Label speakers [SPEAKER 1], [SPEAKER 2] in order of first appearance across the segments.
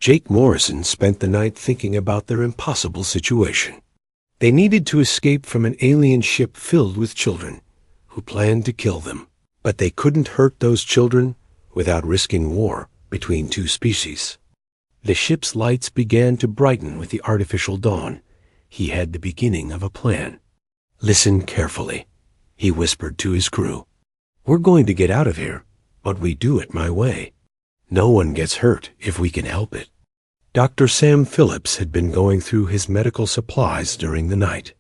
[SPEAKER 1] Jake Morrison spent the night thinking about their impossible situation. They needed to escape from an alien ship filled with children who planned to kill them. But they couldn't hurt those children without risking war between two species. The ship's lights began to brighten with the artificial dawn. He had the beginning of a plan. "Listen carefully," he whispered to his crew. "We're going to get out of here, but we do it my way. No one gets hurt if we can help it." Dr. Sam Phillips had been going through his medical supplies during the night.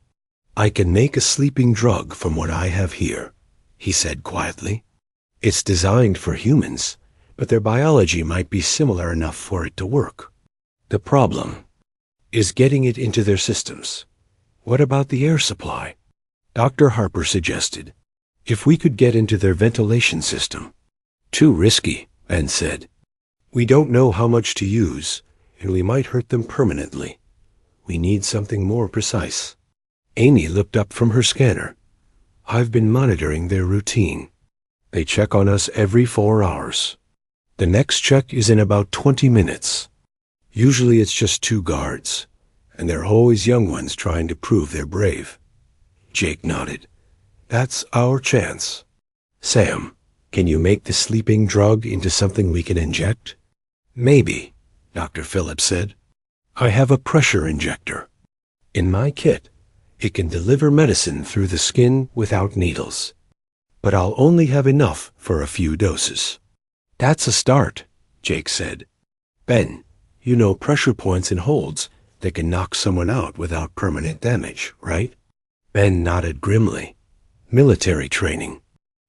[SPEAKER 1] "I can make a sleeping drug from what I have here," he said quietly. "It's designed for humans, but their biology might be similar enough for it to work. The problem is getting it into their systems. What about the air supply?" Dr. Harper suggested. "If we could get into their ventilation system." "Too risky," Ben said. "We don't know how much to use, and we might hurt them permanently. We need something more precise." Amy looked up from her scanner. "I've been monitoring their routine. They check on us every 4 hours. The next check is in about 20 minutes. Usually it's just 2 guards, and they're always young ones trying to prove they're brave." Jake nodded. "That's our chance. Sam, can you make the sleeping drug into something we can inject?" "Maybe," Dr. Phillips said. "I have a pressure injector. In my kit, it can deliver medicine through the skin without needles. But I'll only have enough for a few doses." "That's a start," Jake said. "Ben, you know pressure points and holds that can knock someone out without permanent damage, right?" Ben nodded grimly. "Military training.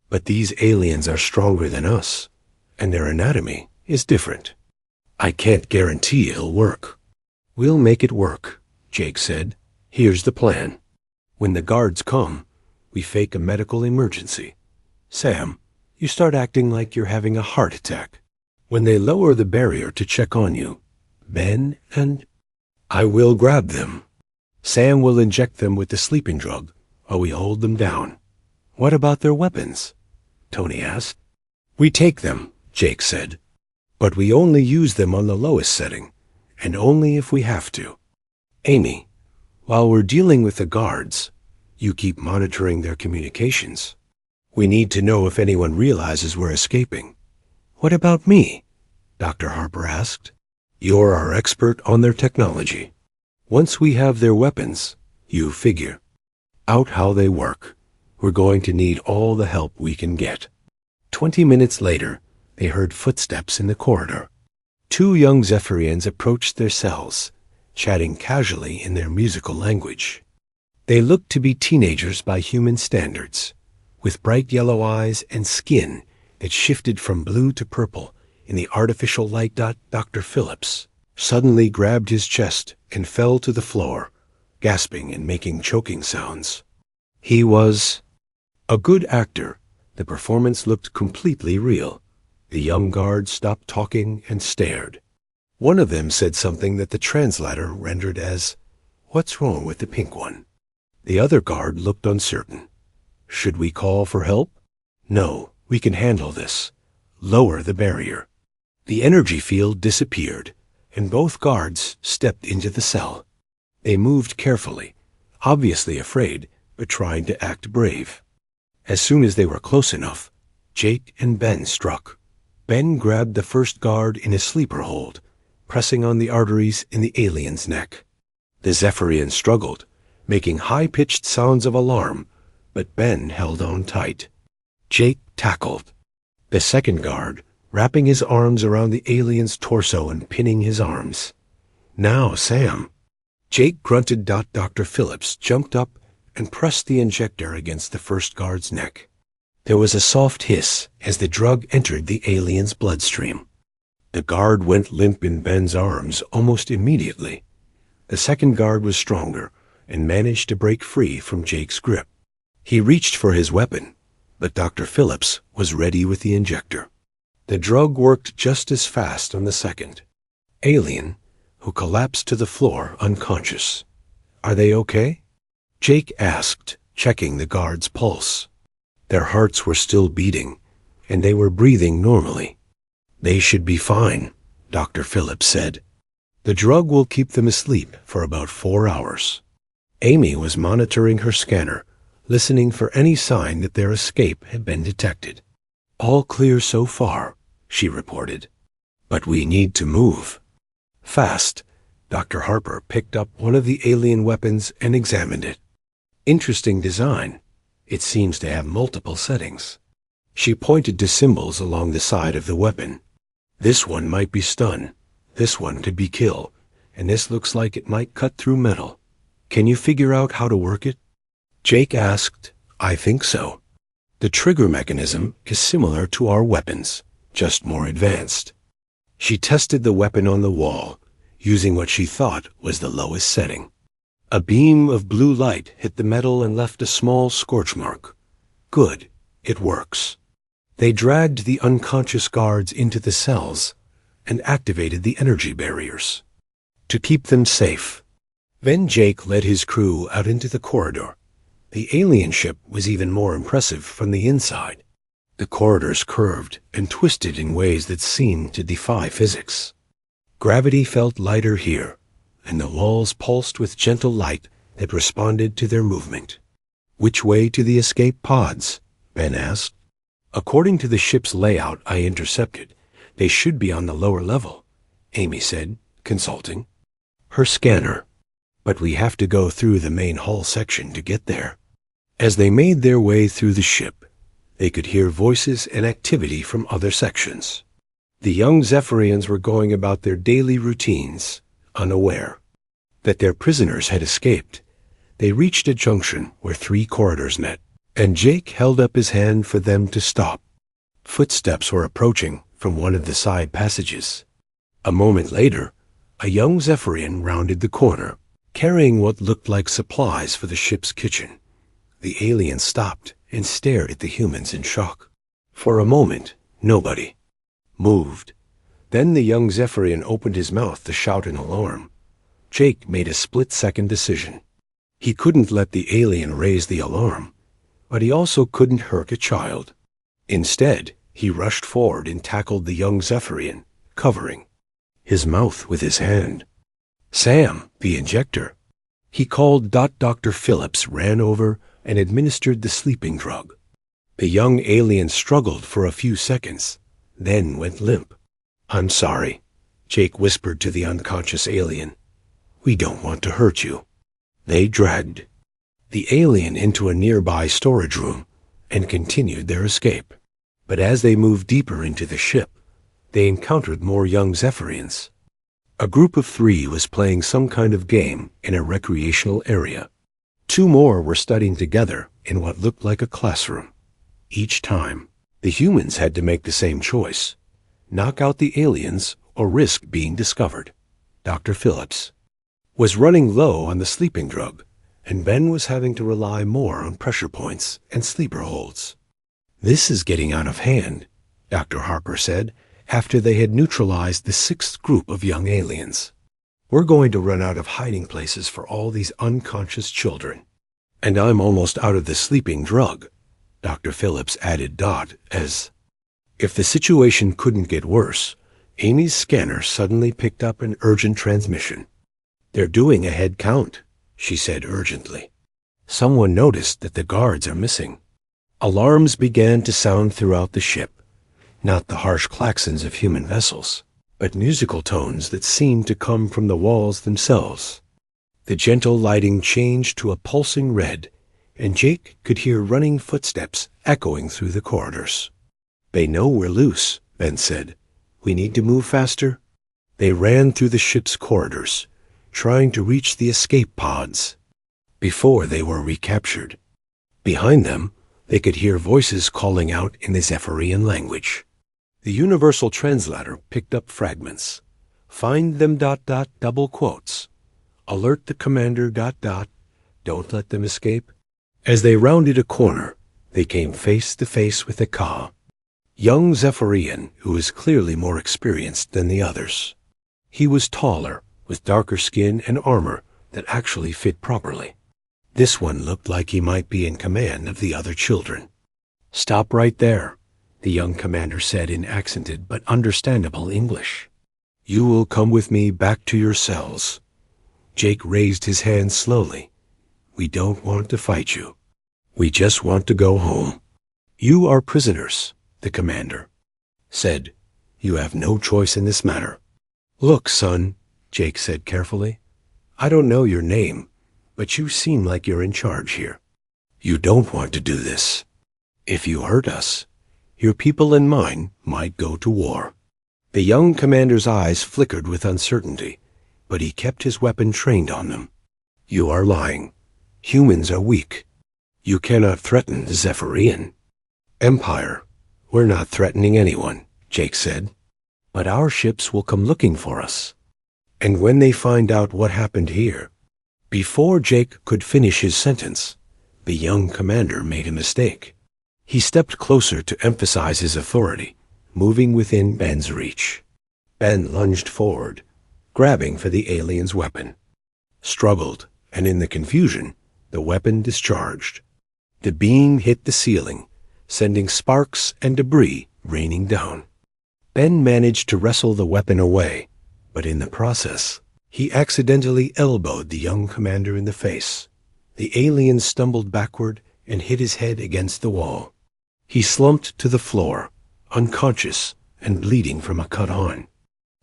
[SPEAKER 1] But these aliens are stronger than us, and their anatomy is different. I can't guarantee it'll work." "We'll make it work," Jake said. "Here's the plan. When the guards come, we fake a medical emergency. Sam, you start acting like you're having a heart attack. When they lower the barrier to check on you, Ben and I will grab them. Sam will inject them with the sleeping drug while we hold them down." "What about their weapons?" Tony asked. "We take them," Jake said. "But we only use them on the lowest setting, and only if we have to. Amy, while we're dealing with the guards, you keep monitoring their communications. We need to know if anyone realizes we're escaping." "What about me?" Dr. Harper asked. "You're our expert on their technology. Once we have their weapons, you figure out how they work. We're going to need all the help we can get." 20 minutes later, they heard footsteps in the corridor. 2 young Zephyrians approached their cells, chatting casually in their musical language. They looked to be teenagers by human standards, with bright yellow eyes and skin that shifted from blue to purple in the artificial light. Dr. Phillips suddenly grabbed his chest and fell to the floor, gasping and making choking sounds. He was a good actor. The performance looked completely real. The young guards stopped talking and stared. One of them said something that the translator rendered as, "What's wrong with the pink one?" The other guard looked uncertain. "Should we call for help?" "No, we can handle this. Lower the barrier." The energy field disappeared, and both guards stepped into the cell. They moved carefully, obviously afraid, but trying to act brave. As soon as they were close enough, Jake and Ben struck. Ben grabbed the first guard in a sleeper hold, pressing on the arteries in the alien's neck. The Zephyrian struggled, making high-pitched sounds of alarm, but Ben held on tight. Jake tackled the second guard, wrapping his arms around the alien's torso and pinning his arms. "Now, Sam." Jake grunted. Dr. Phillips jumped up and pressed the injector against the first guard's neck. There was a soft hiss as the drug entered the alien's bloodstream. The guard went limp in Ben's arms almost immediately. The second guard was stronger and managed to break free from Jake's grip. He reached for his weapon, but Dr. Phillips was ready with the injector. The drug worked just as fast on the second alien, who collapsed to the floor unconscious. "Are they okay?" Jake asked, checking the guard's pulse. Their hearts were still beating, and they were breathing normally. "They should be fine," Dr. Phillips said. The drug will keep them asleep for about 4 hours. Amy was monitoring her scanner, listening for any sign that their escape had been detected. All clear so far, she reported. But we need to move. Fast. Dr. Harper picked up one of the alien weapons and examined it. Interesting design. It seems to have multiple settings. She pointed to symbols along the side of the weapon. This one might be stun. This one could be kill. And this looks like it might cut through metal. Can you figure out how to work it? Jake asked. I think so. The trigger mechanism is similar to our weapons, just more advanced. She tested the weapon on the wall, using what she thought was the lowest setting. A beam of blue light hit the metal and left a small scorch mark. Good, it works. They dragged the unconscious guards into the cells and activated the energy barriers to keep them safe. Then Jake led his crew out into the corridor. The alien ship was even more impressive from the inside. The corridors curved and twisted in ways that seemed to defy physics. Gravity felt lighter here, and the walls pulsed with gentle light that responded to their movement. Which way to the escape pods? Ben asked. According to the ship's layout I intercepted, they should be on the lower level, Amy said, consulting her scanner. But we have to go through the main hull section to get there. As they made their way through the ship, they could hear voices and activity from other sections. The young Zephyrians were going about their daily routines, unaware that their prisoners had escaped. They reached a junction where 3 corridors met, and Jake held up his hand for them to stop. Footsteps were approaching from one of the side passages. A moment later, a young Zephyrian rounded the corner, carrying what looked like supplies for the ship's kitchen. The alien stopped and stared at the humans in shock. For a moment, nobody moved. Then the young Zephyrian opened his mouth to shout an alarm. Jake made a split-second decision. He couldn't let the alien raise the alarm, but he also couldn't hurt a child. Instead, he rushed forward and tackled the young Zephyrian, covering his mouth with his hand. Sam, the injector. He called. Dr. Phillips ran over and administered the sleeping drug. The young alien struggled for a few seconds, then went limp. I'm sorry, Jake whispered to the unconscious alien. We don't want to hurt you. They dragged the alien into a nearby storage room and continued their escape. But as they moved deeper into the ship, they encountered more young Zephyrians. A group of 3 was playing some kind of game in a recreational area. 2 more were studying together in what looked like a classroom. Each time, the humans had to make the same choice: knock out the aliens or risk being discovered. Dr. Phillips was running low on the sleeping drug, and Ben was having to rely more on pressure points and sleeper holds. This is getting out of hand, Dr. Harper said, after they had neutralized the 6th group of young aliens. We're going to run out of hiding places for all these unconscious children. And I'm almost out of the sleeping drug, Dr. Phillips added as if the situation couldn't get worse, Amy's scanner suddenly picked up an urgent transmission. They're doing a head count, she said urgently. Someone noticed that the guards are missing. Alarms began to sound throughout the ship. Not the harsh claxons of human vessels, but musical tones that seemed to come from the walls themselves. The gentle lighting changed to a pulsing red, and Jake could hear running footsteps echoing through the corridors. They know we're loose, Ben said. We need to move faster. They ran through the ship's corridors, trying to reach the escape pods before they were recaptured. Behind them, they could hear voices calling out in the Zephyrian language. The universal translator picked up fragments. Find them ... double quotes. Alert the commander ... Don't let them escape. As they rounded a corner, they came face to face with a Ka, young Zephyrian who was clearly more experienced than the others. He was taller, with darker skin and armor that actually fit properly. This one looked like he might be in command of the other children. Stop right there, the young commander said in accented but understandable English. You will come with me back to your cells. Jake raised his hand slowly. We don't want to fight you. We just want to go home. You are prisoners, the commander said. You have no choice in this matter. Look, son, Jake said carefully. I don't know your name, but you seem like you're in charge here. You don't want to do this. If you hurt us, your people and mine might go to war. The young commander's eyes flickered with uncertainty, but he kept his weapon trained on them. You are lying. Humans are weak. You cannot threaten the Zephyrian Empire. We're not threatening anyone, Jake said. But our ships will come looking for us. And when they find out what happened here... Before Jake could finish his sentence, the young commander made a mistake. He stepped closer to emphasize his authority, moving within Ben's reach. Ben lunged forward, grabbing for the alien's weapon. Struggled, and in the confusion, the weapon discharged. The beam hit the ceiling, sending sparks and debris raining down. Ben managed to wrestle the weapon away, but in the process, he accidentally elbowed the young commander in the face. The alien stumbled backward and hit his head against the wall. He slumped to the floor, unconscious and bleeding from a cut on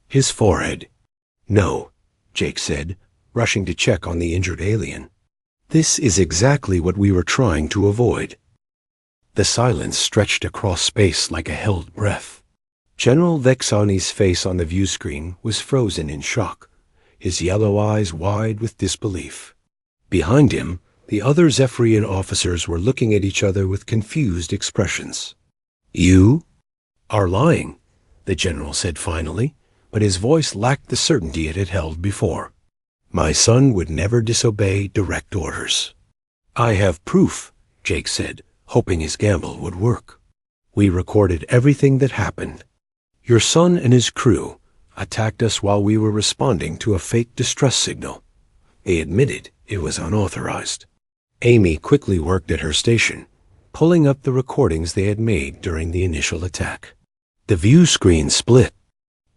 [SPEAKER 1] his forehead. No, Jake said, rushing to check on the injured alien. This is exactly what we were trying to avoid. The silence stretched across space like a held breath. General Vexani's face on the view screen was frozen in shock, his yellow eyes wide with disbelief. Behind him, the other Zephyrian officers were looking at each other with confused expressions. You are lying, the general said finally, but his voice lacked the certainty it had held before. My son would never disobey direct orders. I have proof, Jake said, hoping his gamble would work. We recorded everything that happened. Your son and his crew attacked us while we were responding to a fake distress signal. They admitted it was unauthorized. Amy quickly worked at her station, pulling up the recordings they had made during the initial attack. The view screen split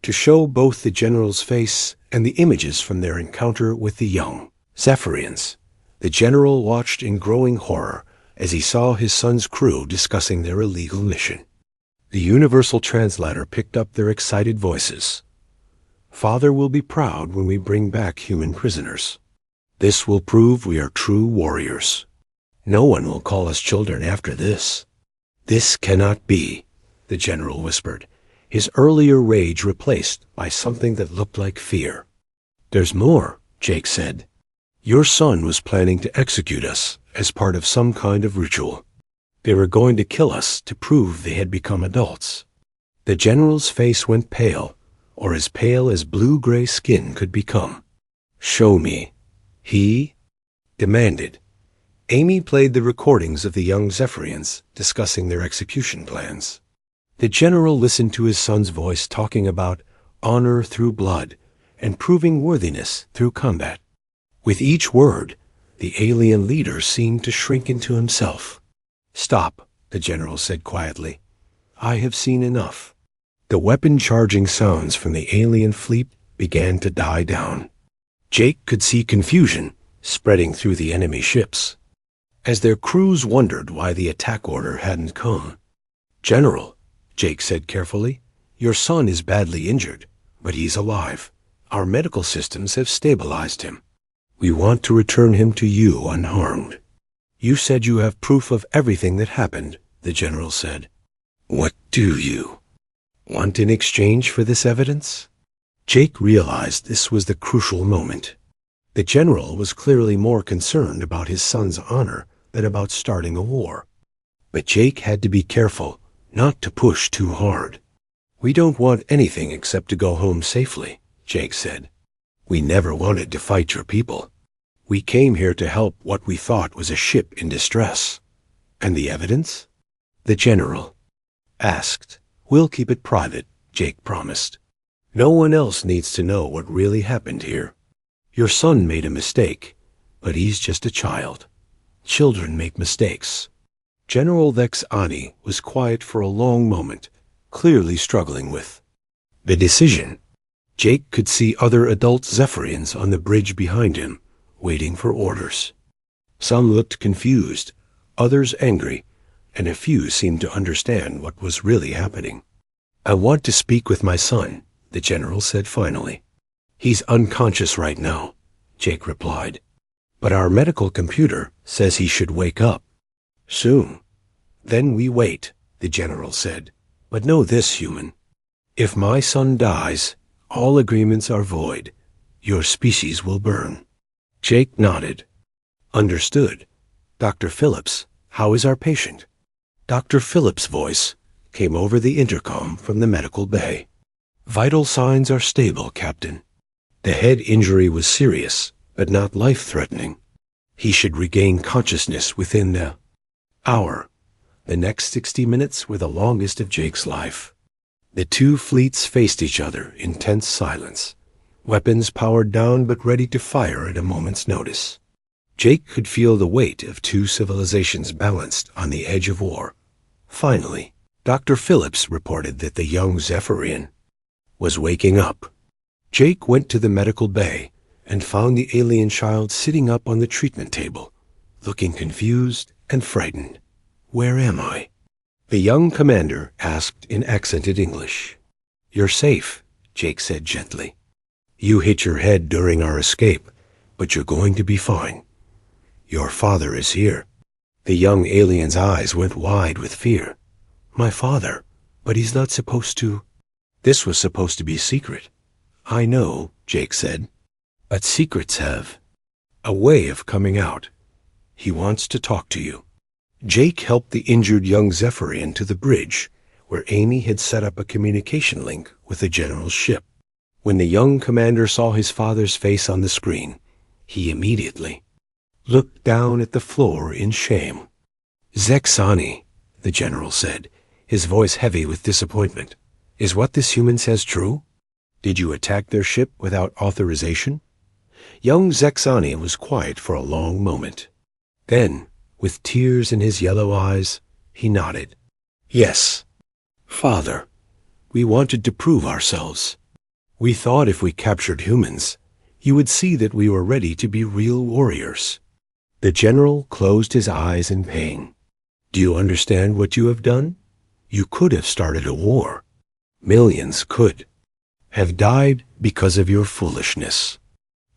[SPEAKER 1] to show both the general's face and the images from their encounter with the young Zephyrians. The general watched in growing horror as he saw his son's crew discussing their illegal mission. The universal translator picked up their excited voices. Father will be proud when we bring back human prisoners. This will prove we are true warriors. No one will call us children after this. This cannot be, the general whispered, his earlier rage replaced by something that looked like fear. There's more, Jake said. Your son was planning to execute us as part of some kind of ritual. They were going to kill us to prove they had become adults. The general's face went pale, or as pale as blue-gray skin could become. Show me, he demanded. Amy played the recordings of the young Zephyrians discussing their execution plans. The general listened to his son's voice talking about honor through blood and proving worthiness through combat. With each word, the alien leader seemed to shrink into himself. Stop, the general said quietly. I have seen enough. The weapon-charging sounds from the alien fleet began to die down. Jake could see confusion spreading through the enemy ships, as their crews wondered why the attack order hadn't come. General, Jake said carefully, your son is badly injured, but he's alive. Our medical systems have stabilized him. We want to return him to you unharmed. You said you have proof of everything that happened, the general said. What do you want in exchange for this evidence? Jake realized this was the crucial moment. The general was clearly more concerned about his son's honor than about starting a war. But Jake had to be careful not to push too hard. We don't want anything except to go home safely, Jake said. We never wanted to fight your people. We came here to help what we thought was a ship in distress. And the evidence? The general asked. We'll keep it private, Jake promised. No one else needs to know what really happened here. Your son made a mistake, but he's just a child. Children make mistakes. General Vexani was quiet for a long moment, clearly struggling with the decision. Jake could see other adult Zephyrians on the bridge behind him, waiting for orders. Some looked confused, others angry, and a few seemed to understand what was really happening. "I want to speak with my son," the general said finally. "He's unconscious right now," Jake replied. "But our medical computer says he should wake up soon." "Then we wait," the general said. "But know this, human. If my son dies, all agreements are void. Your species will burn." Jake nodded. "Understood. Dr. Phillips, how is our patient?" Dr. Phillips' voice came over the intercom from the medical bay. "Vital signs are stable, Captain. The head injury was serious, but not life-threatening. He should regain consciousness within the hour." The next 60 minutes were the longest of Jake's life. The two fleets faced each other in tense silence, weapons powered down but ready to fire at a moment's notice. Jake could feel the weight of two civilizations balanced on the edge of war. Finally, Dr. Phillips reported that the young Zephyrian was waking up. Jake went to the medical bay and found the alien child sitting up on the treatment table, looking confused and frightened. "Where am I?" The young commander asked in accented English. "You're safe," Jake said gently. "You hit your head during our escape, but you're going to be fine. Your father is here." The young alien's eyes went wide with fear. "My father? But he's not supposed to—" "This was supposed to be secret." "I know," Jake said. "But secrets have a way of coming out. He wants to talk to you." Jake helped the injured young Zephyrian to the bridge, where Amy had set up a communication link with the general's ship. When the young commander saw his father's face on the screen, he immediately looked down at the floor in shame. "Zexani," the general said, his voice heavy with disappointment. "Is what this human says true? Did you attack their ship without authorization?" Young Zexani was quiet for a long moment. Then, with tears in his yellow eyes, he nodded. "Yes, Father. We wanted to prove ourselves. We thought if we captured humans, you would see that we were ready to be real warriors." The general closed his eyes in pain. "Do you understand what you have done? You could have started a war. Millions could have died because of your foolishness."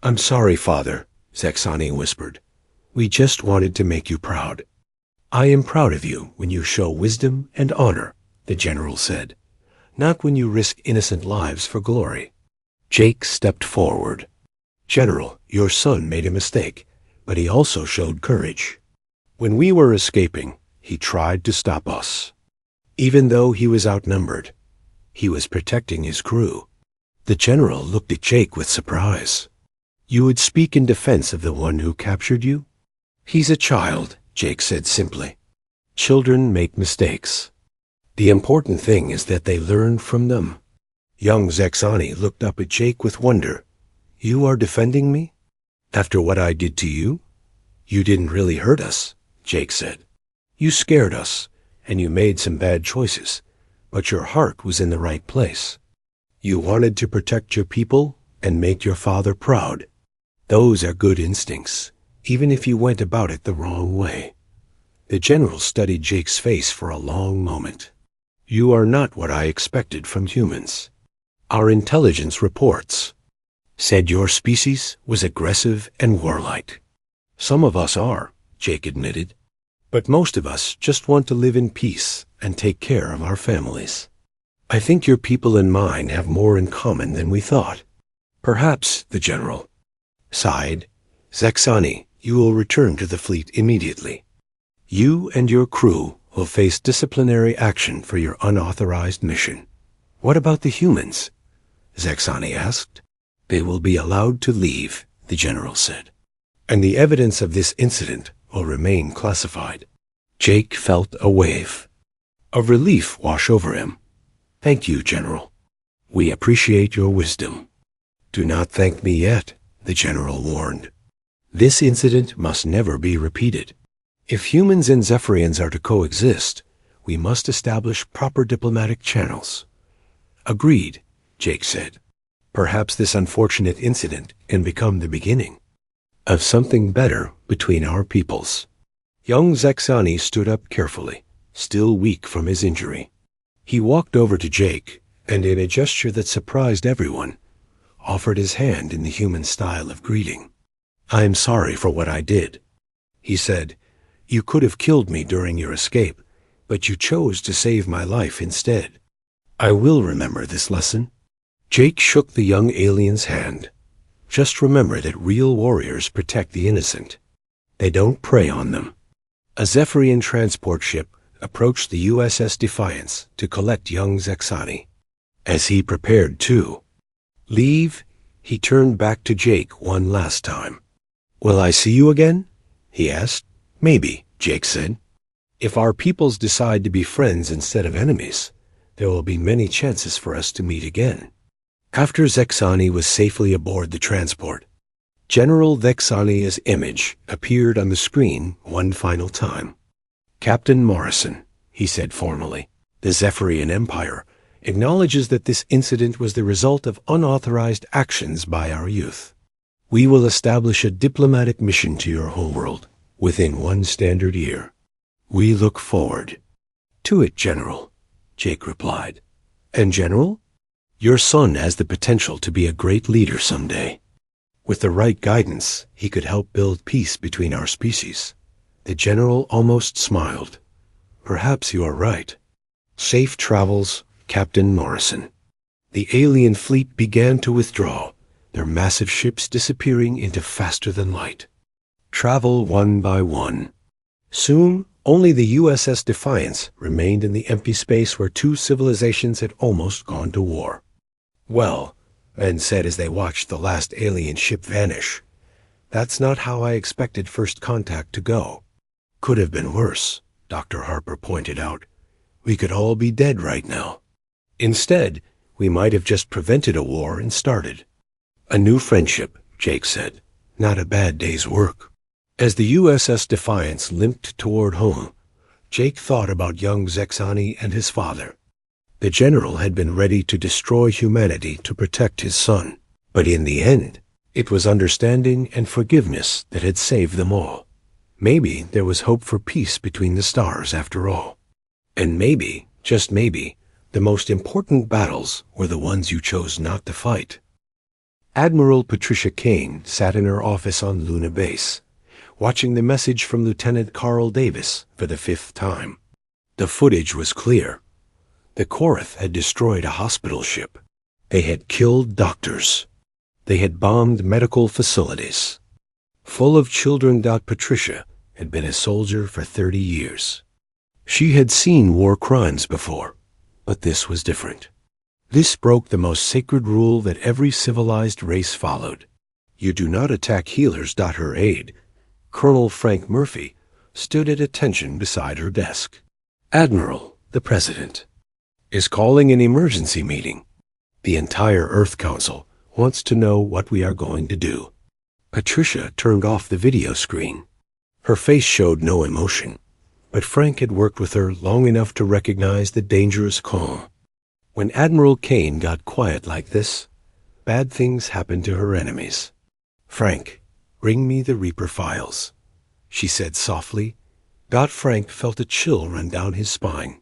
[SPEAKER 1] "I'm sorry, Father," Zexani whispered. "We just wanted to make you proud." "I am proud of you when you show wisdom and honor," the general said, "not when you risk innocent lives for glory." Jake stepped forward. "General, your son made a mistake, but he also showed courage. When we were escaping, he tried to stop us. Even though he was outnumbered, he was protecting his crew." The general looked at Jake with surprise. "You would speak in defense of the one who captured you?" "He's a child," Jake said simply. "Children make mistakes. The important thing is that they learn from them." Young Zexani looked up at Jake with wonder. "You are defending me? After what I did to you?" "You didn't really hurt us," Jake said. "You scared us, and you made some bad choices, but your heart was in the right place. You wanted to protect your people and make your father proud. Those are good instincts, even if you went about it the wrong way." The general studied Jake's face for a long moment. "You are not what I expected from humans. Our intelligence reports said your species was aggressive and warlike." "Some of us are," Jake admitted. "But most of us just want to live in peace and take care of our families. I think your people and mine have more in common than we thought." "Perhaps," the general sighed. "Zexani, you will return to the fleet immediately. You and your crew will face disciplinary action for your unauthorized mission." "What about the humans?" Zexani asked. "They will be allowed to leave," the general said. "And the evidence of this incident will remain classified." Jake felt a wave of relief wash over him. "Thank you, General. We appreciate your wisdom." "Do not thank me yet," the general warned. "This incident must never be repeated. If humans and Zephyrians are to coexist, we must establish proper diplomatic channels." "Agreed," Jake said. Perhaps this unfortunate incident can become the beginning of something better between our peoples. Young Zexani stood up carefully, still weak from his injury. He walked over to Jake, and in a gesture that surprised everyone, offered his hand in the human style of greeting. "I am sorry for what I did," he said. "You could have killed me during your escape, but you chose to save my life instead. I will remember this lesson." Jake shook the young alien's hand. "Just remember that real warriors protect the innocent. They don't prey on them." A Zephyrian transport ship approached the USS Defiance to collect young Zexani. As he prepared to leave, he turned back to Jake one last time. "Will I see you again?" he asked. "Maybe," Jake said. "If our peoples decide to be friends instead of enemies, there will be many chances for us to meet again." After Zexani was safely aboard the transport, General Zexani's image appeared on the screen one final time. "Captain Morrison," he said formally, "the Zephyrian Empire acknowledges that this incident was the result of unauthorized actions by our youth. We will establish a diplomatic mission to your homeworld within 1 standard year. We look forward to it, General," Jake replied. "And General, your son has the potential to be a great leader someday. With the right guidance, he could help build peace between our species." The general almost smiled. "Perhaps you are right. Safe travels, Captain Morrison." The alien fleet began to withdraw, their massive ships disappearing into faster-than-light travel one by one. Soon, only the USS Defiance remained in the empty space where 2 civilizations had almost gone to war. "Well," Ben said as they watched the last alien ship vanish, "that's not how I expected first contact to go." "Could have been worse," Dr. Harper pointed out. "We could all be dead right now. Instead, we might have just prevented a war and started a new friendship," Jake said. "Not a bad day's work." As the USS Defiance limped toward home, Jake thought about young Zexani and his father. The general had been ready to destroy humanity to protect his son, but in the end, it was understanding and forgiveness that had saved them all. Maybe there was hope for peace between the stars after all. And maybe, just maybe, the most important battles were the ones you chose not to fight. Admiral Patricia Kane sat in her office on Luna Base, watching the message from Lieutenant Carl Davis for the 5th time. The footage was clear. The Korath had destroyed a hospital ship. They had killed doctors. They had bombed medical facilities. Full of children. Patricia had been a soldier for 30 years. She had seen war crimes before, but this was different. This broke the most sacred rule that every civilized race followed. You do not attack healers. Her aide, Colonel Frank Murphy, stood at attention beside her desk. "Admiral, the President is calling an emergency meeting. The entire Earth Council wants to know what we are going to do." Patricia turned off the video screen. Her face showed no emotion, but Frank had worked with her long enough to recognize the dangerous calm. When Admiral Kane got quiet like this, bad things happened to her enemies. "Frank, bring me the Reaper files," she said softly. Frank felt a chill run down his spine.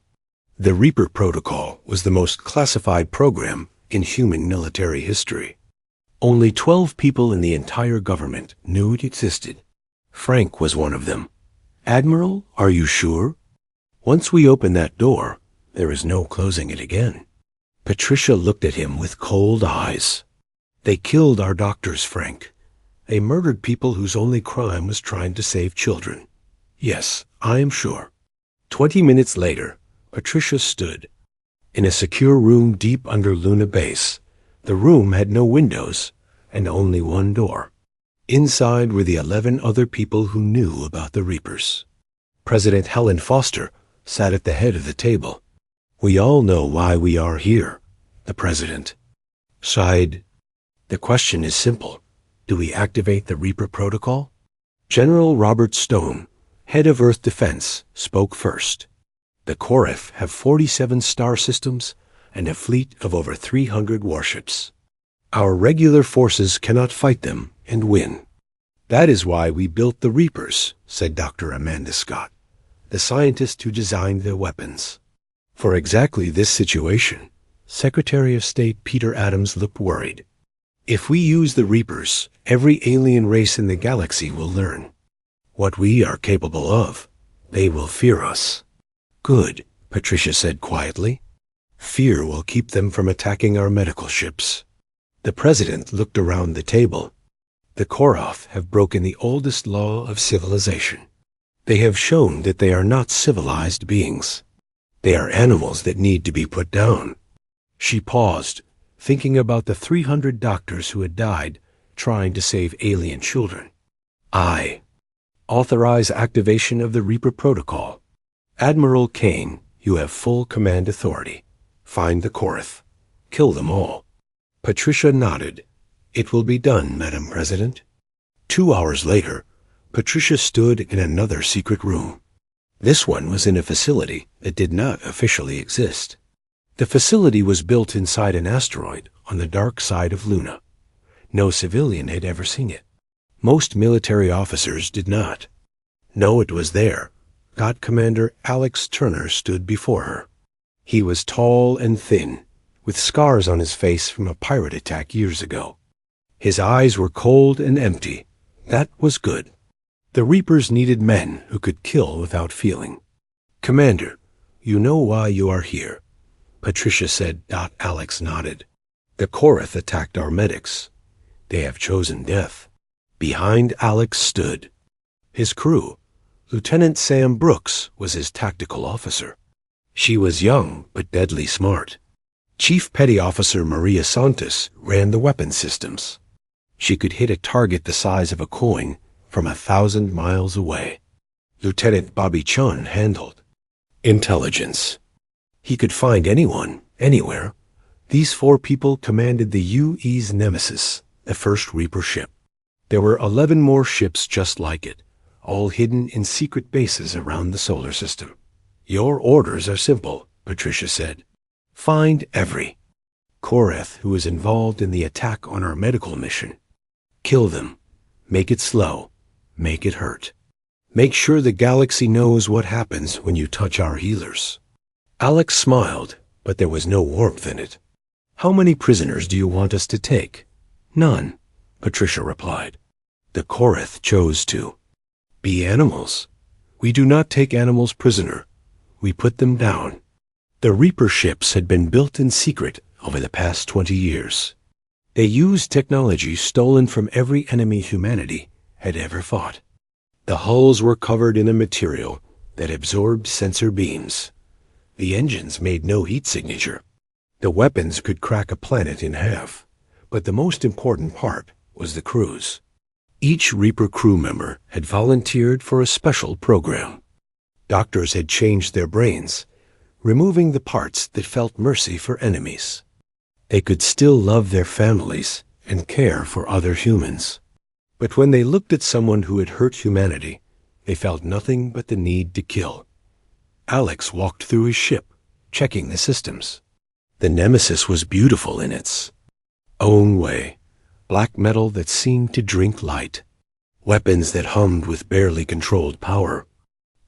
[SPEAKER 1] The Reaper Protocol was the most classified program in human military history. Only 12 people in the entire government knew it existed. Frank was one of them. "Admiral, are you sure? Once we open that door, there is no closing it again." Patricia looked at him with cold eyes. "They killed our doctors, Frank. They murdered people whose only crime was trying to save children. Yes, I am sure." 20 minutes later, Patricia stood in a secure room deep under Luna Base. The room had no windows and only one door. Inside were the 11 other people who knew about the Reapers. President Helen Foster sat at the head of the table. "We all know why we are here," the president sighed. "The question is simple. Do we activate the Reaper Protocol?" General Robert Stone, head of Earth Defense, spoke first. "The Korath have 47 star systems and a fleet of over 300 warships. Our regular forces cannot fight them and win. That is why we built the Reapers, said Dr. Amanda Scott, the scientist who designed the weapons. For exactly this situation, Secretary of State Peter Adams looked worried. If we use the Reapers, every alien race in the galaxy will learn what we are capable of. They will fear us. Good, Patricia said quietly. Fear will keep them from attacking our medical ships. The president looked around the table. The Koroth have broken the oldest law of civilization. They have shown that they are not civilized beings. They are animals that need to be put down. She paused, thinking about the 300 doctors who had died trying to save alien children. I authorize activation of the Reaper Protocol. Admiral Kane, you have full command authority. Find the Koroth. Kill them all. Patricia nodded. It will be done, Madam President. 2 hours later, Patricia stood in another secret room. This one was in a facility that did not officially exist. The facility was built inside an asteroid on the dark side of Luna. No civilian had ever seen it. Most military officers did not. No, it was there. God Commander Alex Turner stood before her. He was tall and thin, with scars on his face from a pirate attack years ago. His eyes were cold and empty. That was good. The Reapers needed men who could kill without feeling. Commander, you know why you are here, Patricia said. Alex nodded. The Koroth attacked our medics. They have chosen death. Behind Alex stood his crew. Lieutenant Sam Brooks was his tactical officer. She was young but deadly smart. Chief Petty Officer Maria Santos ran the weapon systems. She could hit a target the size of a coin from 1,000 miles away. Lieutenant Bobby Chun handled intelligence. He could find anyone, anywhere. These 4 people commanded the UE's Nemesis, the first Reaper ship. There were 11 more ships just like it, all hidden in secret bases around the solar system. Your orders are simple, Patricia said. Find every Koroth who is involved in the attack on our medical mission. Kill them. Make it slow. Make it hurt. Make sure the galaxy knows what happens when you touch our healers. Alex smiled, but there was no warmth in it. How many prisoners do you want us to take? None, Patricia replied. The Koroth chose to be animals. We do not take animals prisoner. We put them down. The Reaper ships had been built in secret over the past 20 years. They used technology stolen from every enemy humanity had ever fought. The hulls were covered in a material that absorbed sensor beams. The engines made no heat signature. The weapons could crack a planet in half. But the most important part was the crews. Each Reaper crew member had volunteered for a special program. Doctors had changed their brains, removing the parts that felt mercy for enemies. They could still love their families and care for other humans. But when they looked at someone who had hurt humanity, they felt nothing but the need to kill. Alex walked through his ship, checking the systems. The Nemesis was beautiful in its own way. Black metal that seemed to drink light. Weapons that hummed with barely controlled power.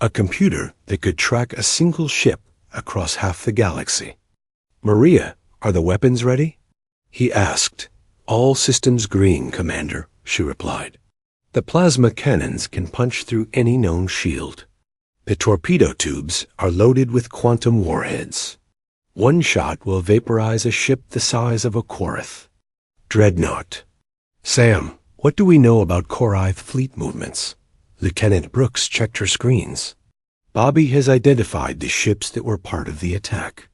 [SPEAKER 1] A computer that could track a single ship across half the galaxy. Maria, are the weapons ready? He asked. All systems green, Commander, she replied. The plasma cannons can punch through any known shield. The torpedo tubes are loaded with quantum warheads. One shot will vaporize a ship the size of a Koroth. Dreadnought. Sam, what do we know about Koroth fleet movements? Lieutenant Brooks checked her screens. Bobby has identified the ships that were part of the attack.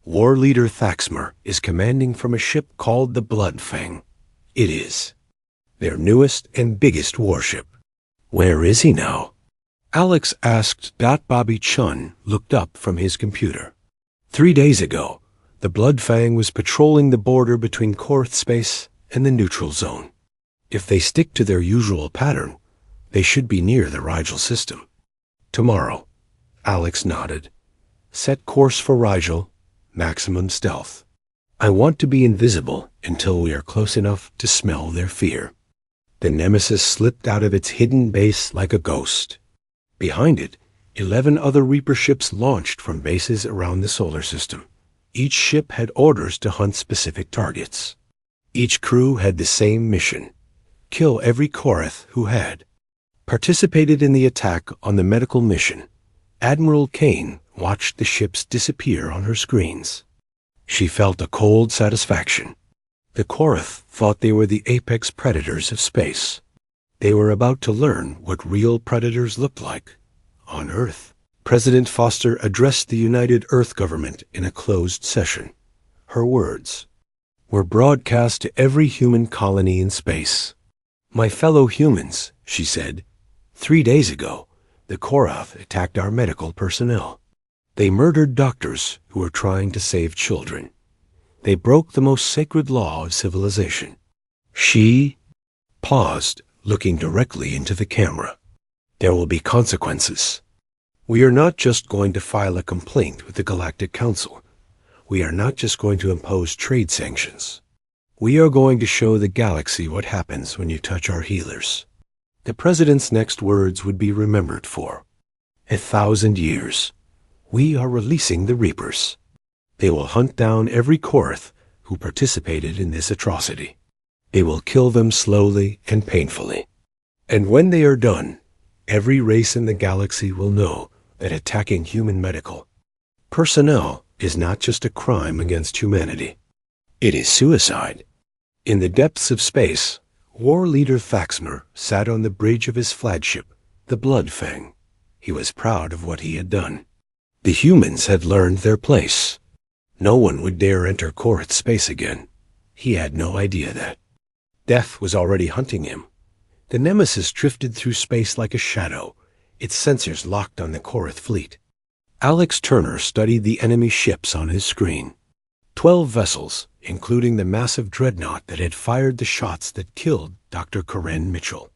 [SPEAKER 1] War leader Thaxmer is commanding from a ship called the Bloodfang. It is their newest and biggest warship. Where is he now? Alex asked. Bobby Chun looked up from his computer. 3 days ago, the Bloodfang was patrolling the border between Koroth space and the neutral zone. If they stick to their usual pattern, they should be near the Rigel system. Tomorrow, Alex nodded. Set course for Rigel, maximum stealth. I want to be invisible until we are close enough to smell their fear. The Nemesis slipped out of its hidden base like a ghost. Behind it, 11 other Reaper ships launched from bases around the solar system. Each ship had orders to hunt specific targets. Each crew had the same mission: kill every Korath who had participated in the attack on the medical mission. Admiral Kane watched the ships disappear on her screens. She felt a cold satisfaction. The Korath thought they were the apex predators of space. They were about to learn what real predators looked like on Earth. President Foster addressed the United Earth government in a closed session. Her words were broadcast to every human colony in space. "My fellow humans," she said, "3 days ago, the Korath attacked our medical personnel. They murdered doctors who were trying to save children. They broke the most sacred law of civilization." She paused, looking directly into the camera. "There will be consequences. We are not just going to file a complaint with the Galactic Council. We are not just going to impose trade sanctions. We are going to show the galaxy what happens when you touch our healers." The president's next words would be remembered for 1,000 years. "We are releasing the Reapers. They will hunt down every Korath who participated in this atrocity. They will kill them slowly and painfully. And when they are done, every race in the galaxy will know that attacking human medical personnel is not just a crime against humanity. It is suicide." In the depths of space, War Leader Thaxmer sat on the bridge of his flagship, the Bloodfang. He was proud of what he had done. The humans had learned their place. No one would dare enter Korath space again. He had no idea that death was already hunting him. The Nemesis drifted through space like a shadow, its sensors locked on the Korath fleet. Alex Turner studied the enemy ships on his screen. 12 vessels, including the massive dreadnought that had fired the shots that killed Dr. Karen Mitchell.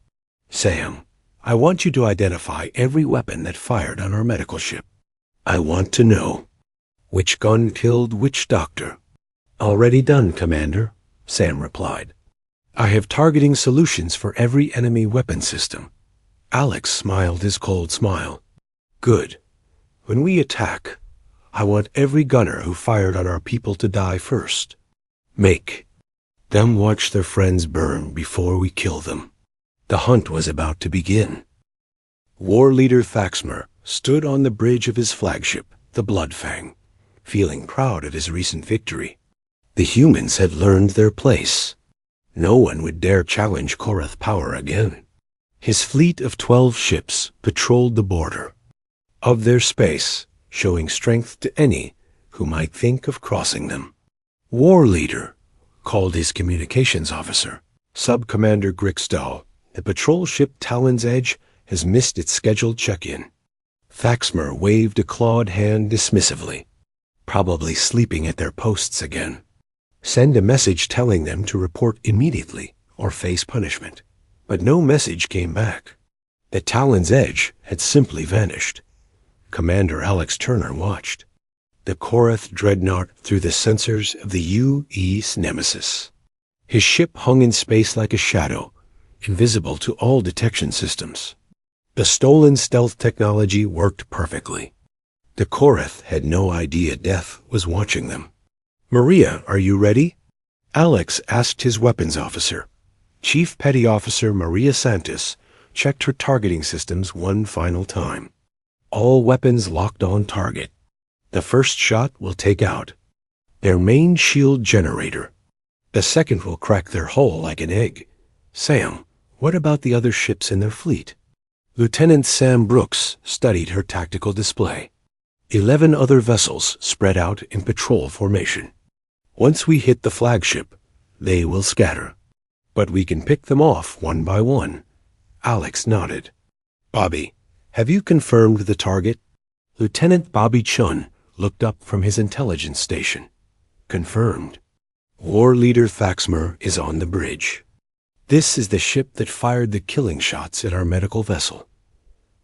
[SPEAKER 1] "Sam, I want you to identify every weapon that fired on our medical ship. I want to know which gun killed which doctor." "Already done, Commander," Sam replied. "I have targeting solutions for every enemy weapon system." Alex smiled his cold smile. "Good. When we attack, I want every gunner who fired on our people to die first. Make them watch their friends burn before we kill them." The hunt was about to begin. War Leader Thaxmer stood on the bridge of his flagship, the Bloodfang, feeling proud of his recent victory. The humans had learned their place. No one would dare challenge Korath power again. His fleet of 12 ships patrolled the border of their space, showing strength to any who might think of crossing them. "War Leader," called his communications officer, Sub-Commander Grickstall, "the patrol ship Talon's Edge has missed its scheduled check-in." Thaxmer waved a clawed hand dismissively. "Probably sleeping at their posts again. Send a message telling them to report immediately or face punishment." But no message came back. The Talon's Edge had simply vanished. Commander Alex Turner watched the Korath dreadnought through the sensors of the U.E.'s Nemesis. His ship hung in space like a shadow, invisible to all detection systems. The stolen stealth technology worked perfectly. The Korath had no idea death was watching them. "Maria, are you ready?" Alex asked his weapons officer. Chief Petty Officer Maria Santos checked her targeting systems one final time. All weapons locked on target. The first shot will take out their main shield generator. The second will crack their hull like an egg. "Sam, what about the other ships in their fleet?" Lieutenant Sam Brooks studied her tactical display. 11 other vessels spread out in patrol formation. "Once we hit the flagship, they will scatter. But we can pick them off one by one." Alex nodded. "Bobby, have you confirmed the target?" Lieutenant Bobby Chun looked up from his intelligence station. "Confirmed. War Leader Thaxmer is on the bridge. This is the ship that fired the killing shots at our medical vessel.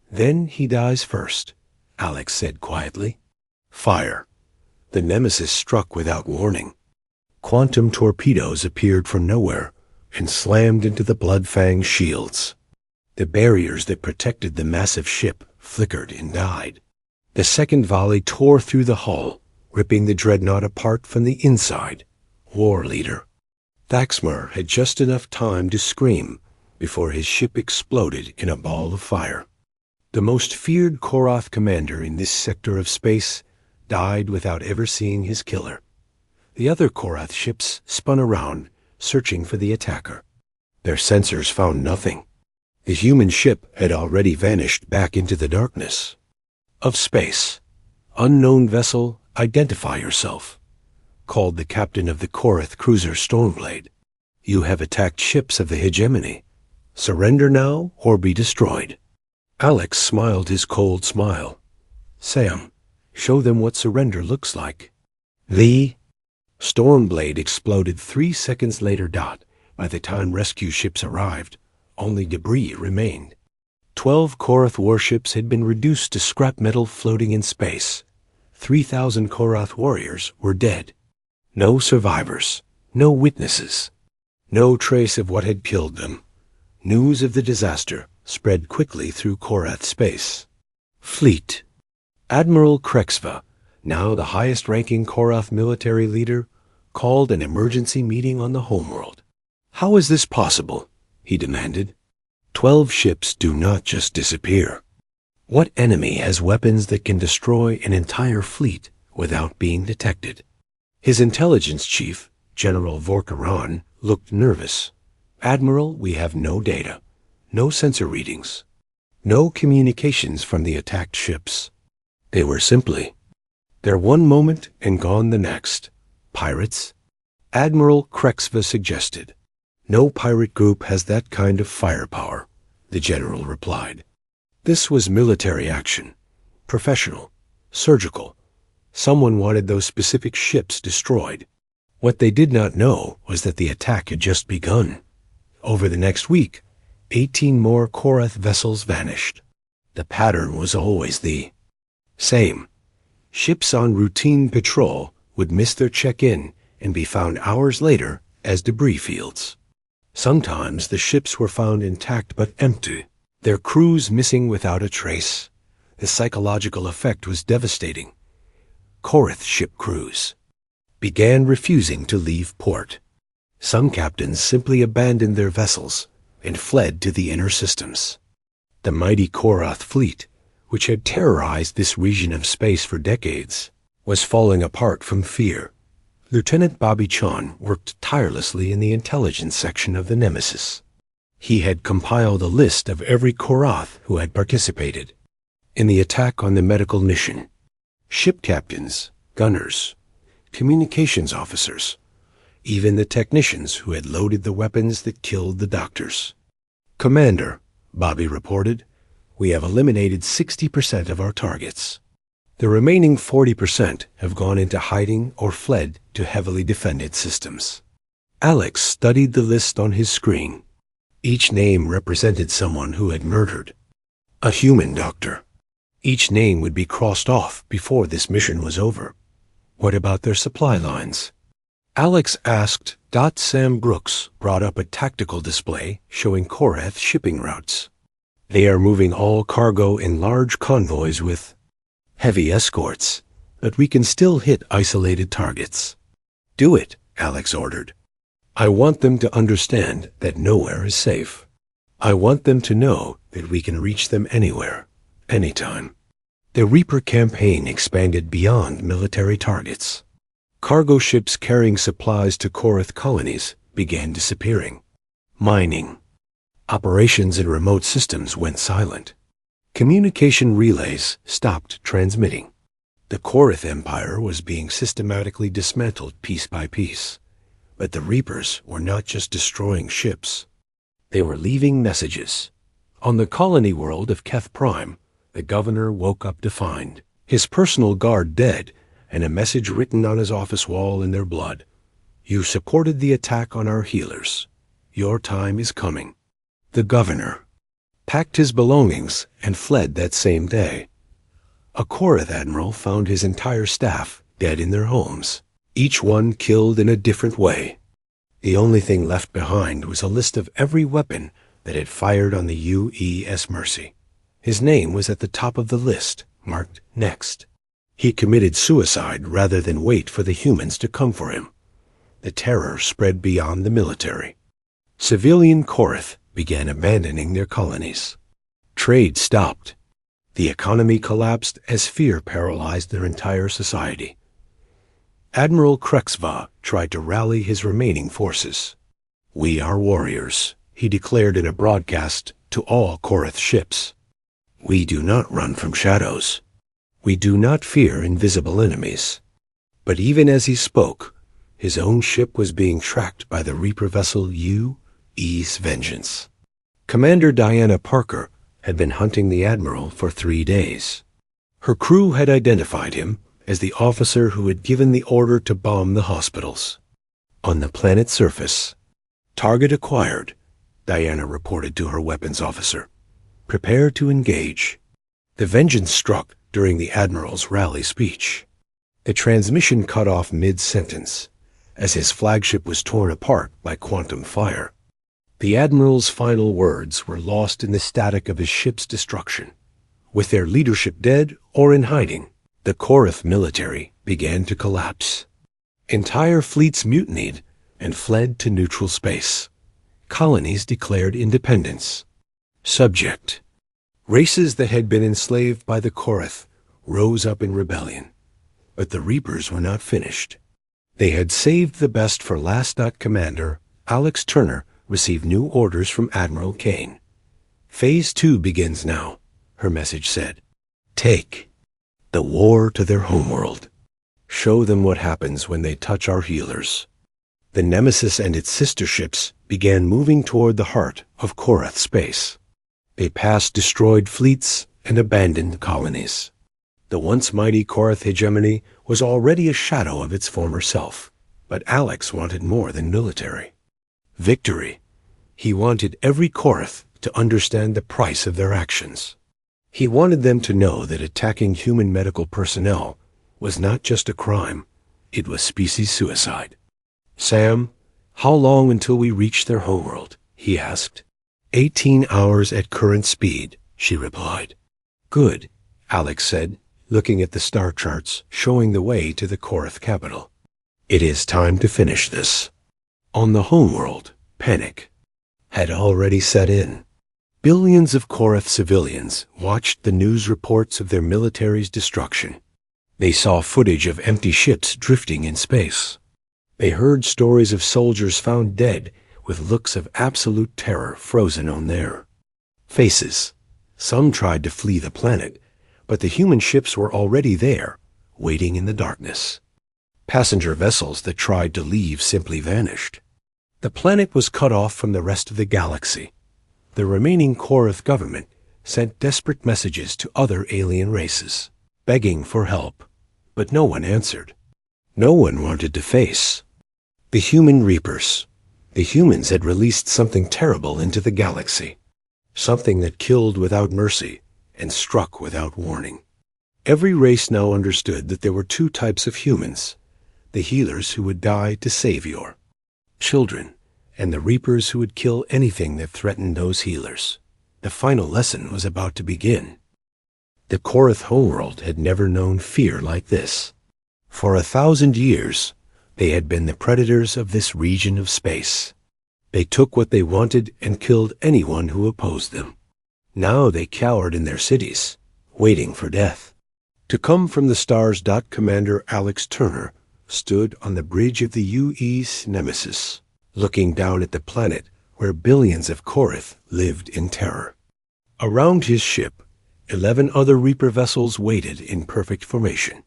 [SPEAKER 1] Then he dies first," Alex said quietly. Fire. The Nemesis struck without warning. Quantum torpedoes appeared from nowhere and slammed into the blood-fanged shields. The barriers that protected the massive ship flickered and died. The second volley tore through the hull, ripping the dreadnought apart from the inside. War leader Thaxmar had just enough time to scream before his ship exploded in a ball of fire. The most feared Korath commander in this sector of space died without ever seeing his killer. The other Korath ships spun around, searching for the attacker. Their sensors found nothing. The human ship had already vanished back into the darkness of space. Unknown vessel, identify yourself, called the captain of the Korath cruiser Stormblade. You have attacked ships of the hegemony. Surrender now or be destroyed. Alex smiled his cold smile. Sam, show them what surrender looks like. The Stormblade exploded 3 seconds later. By the time rescue ships arrived, only debris remained. 12 Korath warships had been reduced to scrap metal floating in space. 3,000 Korath warriors were dead. No survivors, no witnesses, no trace of what had killed them. News of the disaster spread quickly through Korath space. Fleet. Admiral Krexva, now the highest-ranking Korath military leader, called an emergency meeting on the homeworld. How is this possible? He demanded. 12 ships do not just disappear. What enemy has weapons that can destroy an entire fleet without being detected? His intelligence chief, General Vorkaran, looked nervous. Admiral, we have no data, no sensor readings, no communications from the attacked ships. They were simply there one moment and gone the next. Pirates? Admiral Krexva suggested. No pirate group has that kind of firepower, the general replied. This was military action. Professional. Surgical. Someone wanted those specific ships destroyed. What they did not know was that the attack had just begun. Over the next week, 18 more Korath vessels vanished. The pattern was always the same. Ships on routine patrol would miss their check-in and be found hours later as debris fields. Sometimes the ships were found intact but empty, their crews missing without a trace. The psychological effect was devastating. Korath ship crews began refusing to leave port. Some captains simply abandoned their vessels and fled to the inner systems. The mighty Korath fleet, which had terrorized this region of space for decades, was falling apart from fear. Lieutenant Bobby Chan worked tirelessly in the intelligence section of the Nemesis. He had compiled a list of every Korath who had participated in the attack on the medical mission. Ship captains, gunners, communications officers, even the technicians who had loaded the weapons that killed the doctors. Commander, Bobby reported, we have eliminated 60% of our targets. The remaining 40% have gone into hiding or fled to heavily defended systems. Alex studied the list on his screen. Each name represented someone who had murdered. A human doctor. Each name would be crossed off before this mission was over. What about their supply lines? Alex asked. Sam Brooks brought up a tactical display showing Korath shipping routes. They are moving all cargo in large convoys with heavy escorts, but we can still hit isolated targets. Do it, Alex ordered. I want them to understand that nowhere is safe. I want them to know that we can reach them anywhere, anytime. The Reaper campaign expanded beyond military targets. Cargo ships carrying supplies to Korath colonies began disappearing. Mining. Operations in remote systems went silent. Communication relays stopped transmitting. The Korath Empire was being systematically dismantled piece by piece. But the Reapers were not just destroying ships. They were leaving messages. On the colony world of Keth Prime, the governor woke up to find his personal guard dead and a message written on his office wall in their blood. You supported the attack on our healers. Your time is coming. The governor packed his belongings and fled that same day. A Korath admiral found his entire staff dead in their homes. each one killed in a different way. The only thing left behind was a list of every weapon that had fired on the UES Mercy. His name was at the top of the list, marked Next. He committed suicide rather than wait for the humans to come for him. The terror spread beyond the military. Civilian Korath began abandoning their colonies. Trade stopped. The economy collapsed as fear paralyzed their entire society. Admiral Krexva tried to rally his remaining forces. "We are warriors," he declared in a broadcast to all Korath ships. "We do not run from shadows. We do not fear invisible enemies." But even as he spoke, his own ship was being tracked by the Reaper vessel U.E.'s Vengeance. Commander Diana Parker had been hunting the Admiral for 3 days. Her crew had identified him as the officer who had given the order to bomb the hospitals. On the planet's surface, "Target acquired," Diana reported to her weapons officer. "Prepare to engage." The Vengeance struck during the Admiral's rally speech. The transmission cut off mid-sentence, as his flagship was torn apart by quantum fire. The Admiral's final words were lost in the static of his ship's destruction. With their leadership dead or in hiding, the Korath military began to collapse. Entire fleets mutinied and fled to neutral space. Colonies declared independence. Subject: races that had been enslaved by the Korath rose up in rebellion. But the Reapers were not finished. They had saved the best for last. Commander Alex Turner received new orders from Admiral Kane. "Phase 2 begins now," her message said. "Take the war to their homeworld. Show them what happens when they touch our healers." The Nemesis and its sister ships began moving toward the heart of Korath space. They passed destroyed fleets and abandoned colonies. The once mighty Korath hegemony was already a shadow of its former self, but Alex wanted more than military. Victory. He wanted every Korath to understand the price of their actions. He wanted them to know that attacking human medical personnel was not just a crime, it was species suicide. "Sam, how long until we reach their homeworld?" he asked. 18 hours at current speed," she replied. "Good," Alex said, looking at the star charts showing the way to the Korath capital. "It is time to finish this." On the homeworld, panic had already set in. Billions of Korath civilians watched the news reports of their military's destruction. They saw footage of empty ships drifting in space. They heard stories of soldiers found dead with looks of absolute terror frozen on their faces. Some tried to flee the planet, but the human ships were already there, waiting in the darkness. Passenger vessels that tried to leave simply vanished. The planet was cut off from the rest of the galaxy. The remaining Korath government sent desperate messages to other alien races, begging for help, but no one answered. No one wanted to face the human Reapers. The humans had released something terrible into the galaxy, something that killed without mercy and struck without warning. Every race now understood that there were 2 types of humans: the healers who would die to save your children, and the Reapers who would kill anything that threatened those healers. The final lesson was about to begin. The Korath homeworld had never known fear like this. For 1,000 years, they had been the predators of this region of space. They took what they wanted and killed anyone who opposed them. Now they cowered in their cities, waiting for death. To come from the stars. Commander Alex Turner stood on the bridge of the UE's Nemesis, looking down at the planet where billions of Korath lived in terror. Around his ship, 11 other Reaper vessels waited in perfect formation.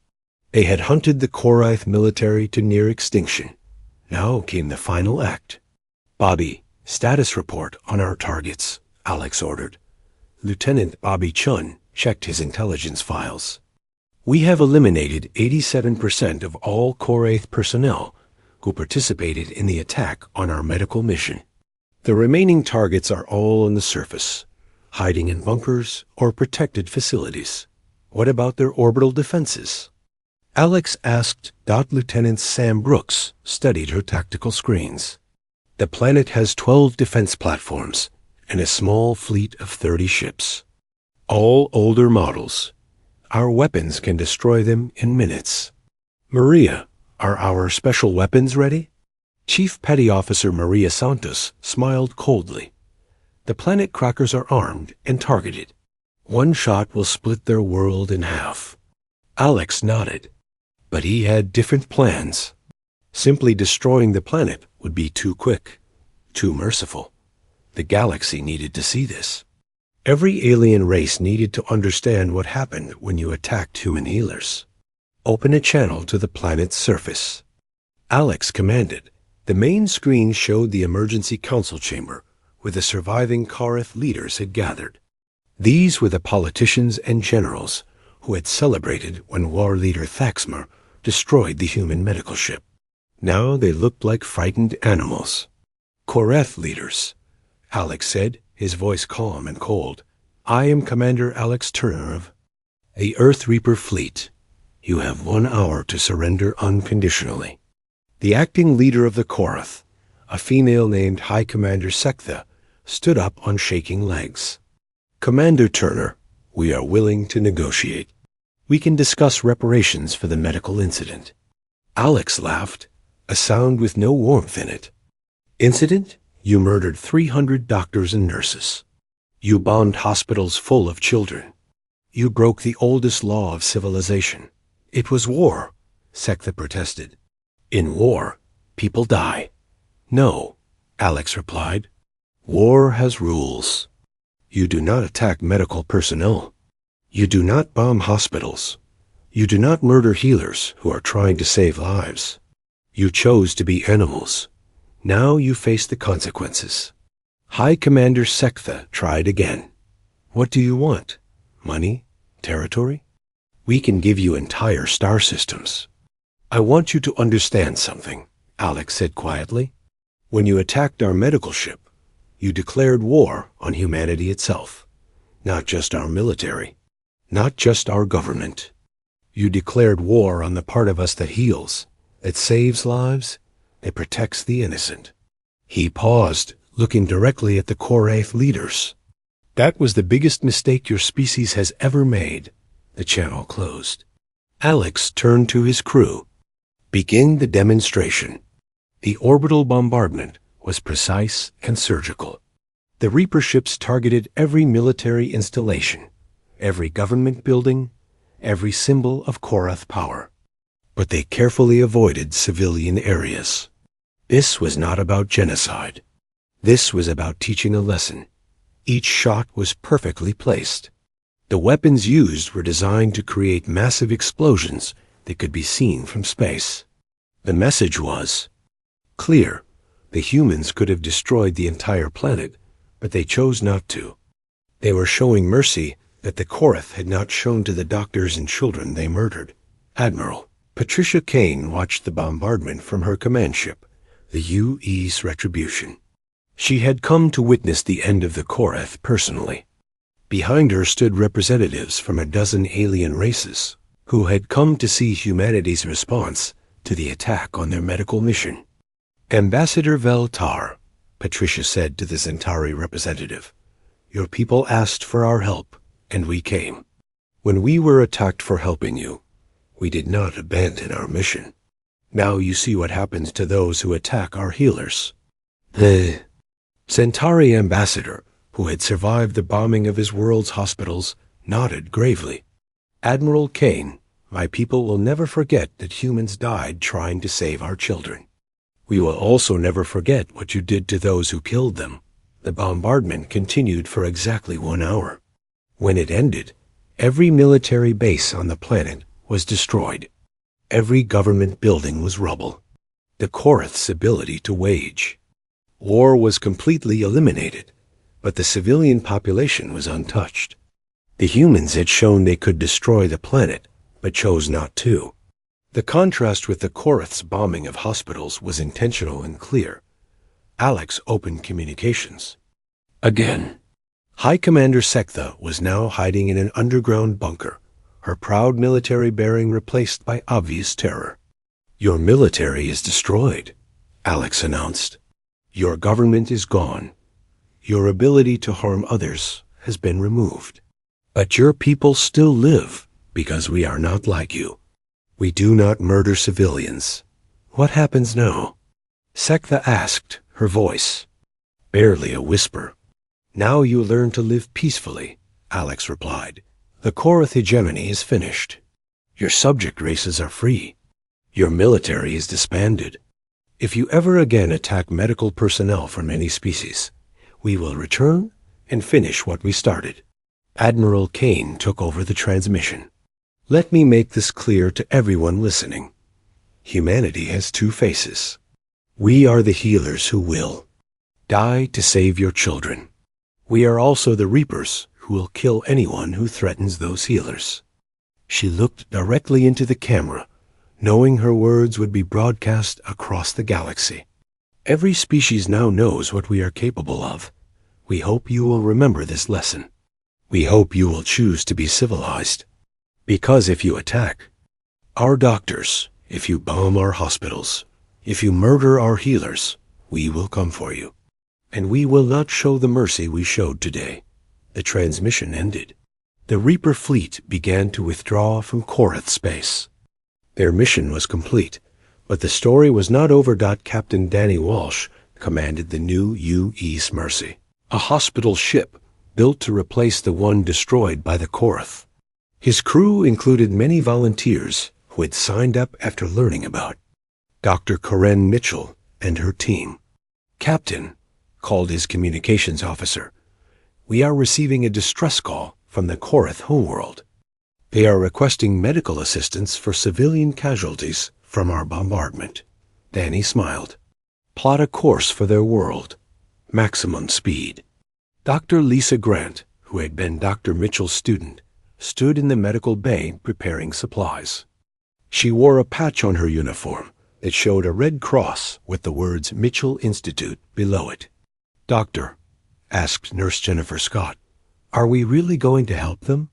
[SPEAKER 1] They had hunted the Korath military to near extinction. Now came the final act. "Bobby, status report on our targets," Alex ordered. Lieutenant Bobby Chun checked his intelligence files. "We have eliminated 87% of all Korath personnel who participated in the attack on our medical mission. The remaining targets are all on the surface, hiding in bunkers or protected facilities. What about their orbital defenses?" Alex asked. Lieutenant Sam Brooks studied her tactical screens. The planet has 12 defense platforms and a small fleet of 30 ships. All older models. Our weapons can destroy them in minutes. Maria, are our special weapons ready? Chief Petty Officer Maria Santos smiled coldly. The planet crackers are armed and targeted. One shot will split their world in half. Alex nodded, but he had different plans. Simply destroying the planet would be too quick, too merciful. The galaxy needed to see this. Every alien race needed to understand what happened when you attacked human healers. Open a channel to the planet's surface. Alex commanded. The main screen showed the emergency council chamber where the surviving Korath leaders had gathered. These were the politicians and generals who had celebrated when war leader Thaxmer destroyed the human medical ship. Now they looked like frightened animals. Korath leaders, Alex said, his voice calm and cold. I am Commander Alex Turner of the Earth Reaper Fleet. You have 1 hour to surrender unconditionally. The acting leader of the Korath, a female named High Commander Sektha, stood up on shaking legs. Commander Turner, we are willing to negotiate. We can discuss reparations for the medical incident. Alex laughed, a sound with no warmth in it. Incident? You murdered 300 doctors and nurses. You bombed hospitals full of children. You broke the oldest law of civilization. It was war, Sektha protested. In war, people die. No, Alex replied. War has rules. You do not attack medical personnel. You do not bomb hospitals. You do not murder healers who are trying to save lives. You chose to be animals. Now you face the consequences. High Commander Sektha tried again. What do you want? Money? Territory? We can give you entire star systems. I want you to understand something, Alex said quietly. When you attacked our medical ship, you declared war on humanity itself, not just our military, not just our government. You declared war on the part of us that heals, that saves lives, that protects the innocent. He paused, looking directly at the Korath leaders. That was the biggest mistake your species has ever made. The channel closed. Alex turned to his crew. Begin the demonstration. The orbital bombardment was precise and surgical. The Reaper ships targeted every military installation, every government building, every symbol of Korath power. But they carefully avoided civilian areas. This was not about genocide. This was about teaching a lesson. Each shot was perfectly placed. The weapons used were designed to create massive explosions that could be seen from space. The message was clear. The humans could have destroyed the entire planet, but they chose not to. They were showing mercy that the Korath had not shown to the doctors and children they murdered. Admiral Patricia Kane watched the bombardment from her command ship, the UE's Retribution. She had come to witness the end of the Korath personally. Behind her stood representatives from a dozen alien races who had come to see humanity's response to the attack on their medical mission. Ambassador Veltar, Patricia said to the Centauri representative, your people asked for our help, and we came. When we were attacked for helping you, we did not abandon our mission. Now you see what happens to those who attack our healers. The Centauri ambassador, who had survived the bombing of his world's hospitals, nodded gravely. Admiral Kane, my people will never forget that humans died trying to save our children. We will also never forget what you did to those who killed them. The bombardment continued for exactly 1 hour. When it ended, every military base on the planet was destroyed. Every government building was rubble. The Korath's ability to wage war was completely eliminated, but the civilian population was untouched. The humans had shown they could destroy the planet, but chose not to. The contrast with the Korath's bombing of hospitals was intentional and clear. Alex opened communications. Again, High Commander Sektha was now hiding in an underground bunker, her proud military bearing replaced by obvious terror. "Your military is destroyed," Alex announced. "Your government is gone. Your ability to harm others has been removed. But your people still live because we are not like you. We do not murder civilians. What happens now?" Sekta asked, her voice barely a whisper. "Now you learn to live peacefully," Alex replied. "The Korath hegemony is finished. Your subject races are free. Your military is disbanded. If you ever again attack medical personnel from any species, we will return and finish what we started." Admiral Kane took over the transmission. "Let me make this clear to everyone listening. Humanity has two faces. We are the healers who will die to save your children. We are also the reapers who will kill anyone who threatens those healers." She looked directly into the camera, knowing her words would be broadcast across the galaxy. "Every species now knows what we are capable of. We hope you will remember this lesson. We hope you will choose to be civilized. Because if you attack our doctors, if you bomb our hospitals, if you murder our healers, we will come for you. And we will not show the mercy we showed today." The transmission ended. The Reaper fleet began to withdraw from Korath space. Their mission was complete, but the story was not over. Captain Danny Walsh commanded the new U.S. Mercy, a hospital ship built to replace the one destroyed by the Korath. His crew included many volunteers who had signed up after learning about Dr. Karen Mitchell and her team. "Captain," called his communications officer, "we are receiving a distress call from the Korath homeworld. They are requesting medical assistance for civilian casualties from our bombardment." Danny smiled. "Plot a course for their world. Maximum speed." Dr. Lisa Grant, who had been Dr. Mitchell's student, stood in the medical bay preparing supplies. She wore a patch on her uniform that showed a red cross with the words Mitchell Institute below it. "Doctor," asked Nurse Jennifer Scott, "are we really going to help them?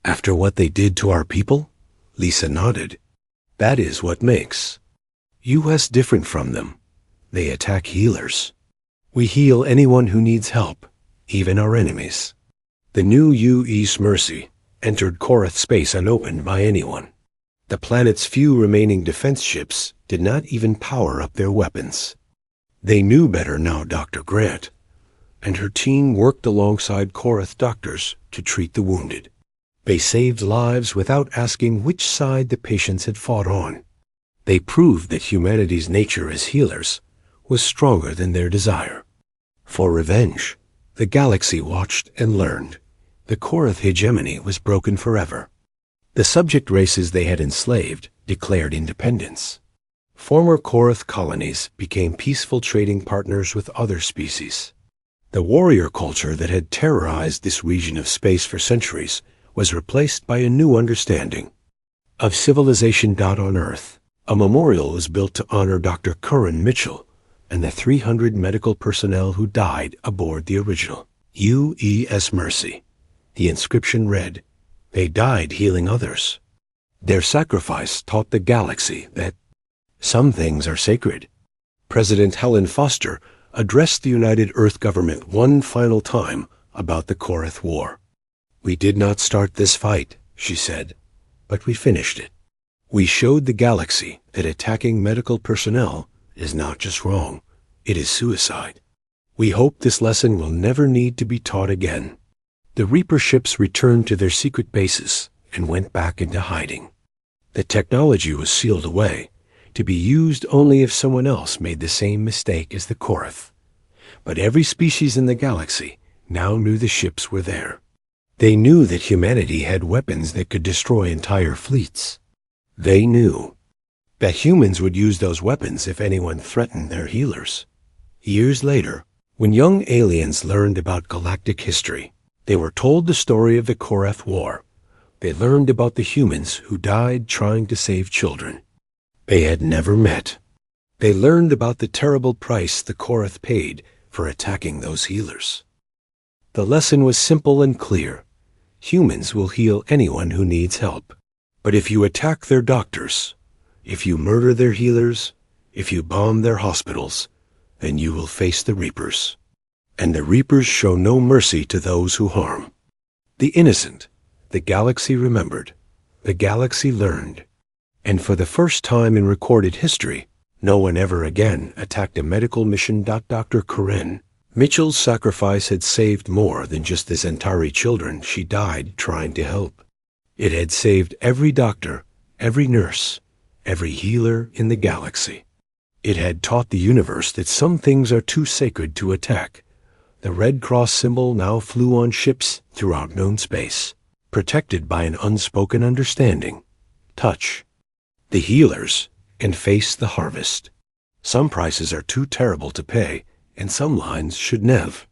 [SPEAKER 1] After what they did to our people?" Lisa nodded. "That is what makes U.S. different from them. They attack healers. We heal anyone who needs help, even our enemies." The new U.S. Mercy entered Korath space unopened by anyone. The planet's few remaining defense ships did not even power up their weapons. They knew better now. Dr. Grant and her team worked alongside Korath doctors to treat the wounded. They saved lives without asking which side the patients had fought on. They proved that humanity's nature as healers was stronger than their desire for revenge. The galaxy watched and learned. The Korath hegemony was broken forever. The subject races they had enslaved declared independence. Former Korath colonies became peaceful trading partners with other species. The warrior culture that had terrorized this region of space for centuries was replaced by a new understanding of civilization. On Earth, a memorial was built to honor Dr. Curran Mitchell and the 300 medical personnel who died aboard the original U.S. Mercy. The inscription read, "They died healing others. Their sacrifice taught the galaxy that some things are sacred." President Helen Foster addressed the United Earth government one final time about the Korath War. "We did not start this fight," she said, "but we finished it. We showed the galaxy that attacking medical personnel is not just wrong, it is suicide. We hope this lesson will never need to be taught again." The Reaper ships returned to their secret bases and went back into hiding. The technology was sealed away, to be used only if someone else made the same mistake as the Korath. But every species in the galaxy now knew the ships were there. They knew that humanity had weapons that could destroy entire fleets. They knew that humans would use those weapons if anyone threatened their healers. Years later, when young aliens learned about galactic history, they were told the story of the Korath War. They learned about the humans who died trying to save children they had never met. They learned about the terrible price the Korath paid for attacking those healers. The lesson was simple and clear. Humans will heal anyone who needs help. But if you attack their doctors, if you murder their healers, if you bomb their hospitals, then you will face the Reapers. And the Reapers show no mercy to those who harm. The innocent, the galaxy remembered, the galaxy learned. And for the first time in recorded history, no one ever again attacked a medical mission. Dr. Corinne Mitchell's sacrifice had saved more than just the Centauri children she died trying to help. It had saved every doctor, every nurse, every healer in the galaxy. It had taught the universe that some things are too sacred to attack. The Red Cross symbol now flew on ships throughout known space, protected by an unspoken understanding. Touch the healers and face the harvest. Some prices are too terrible to pay, and some lines should never.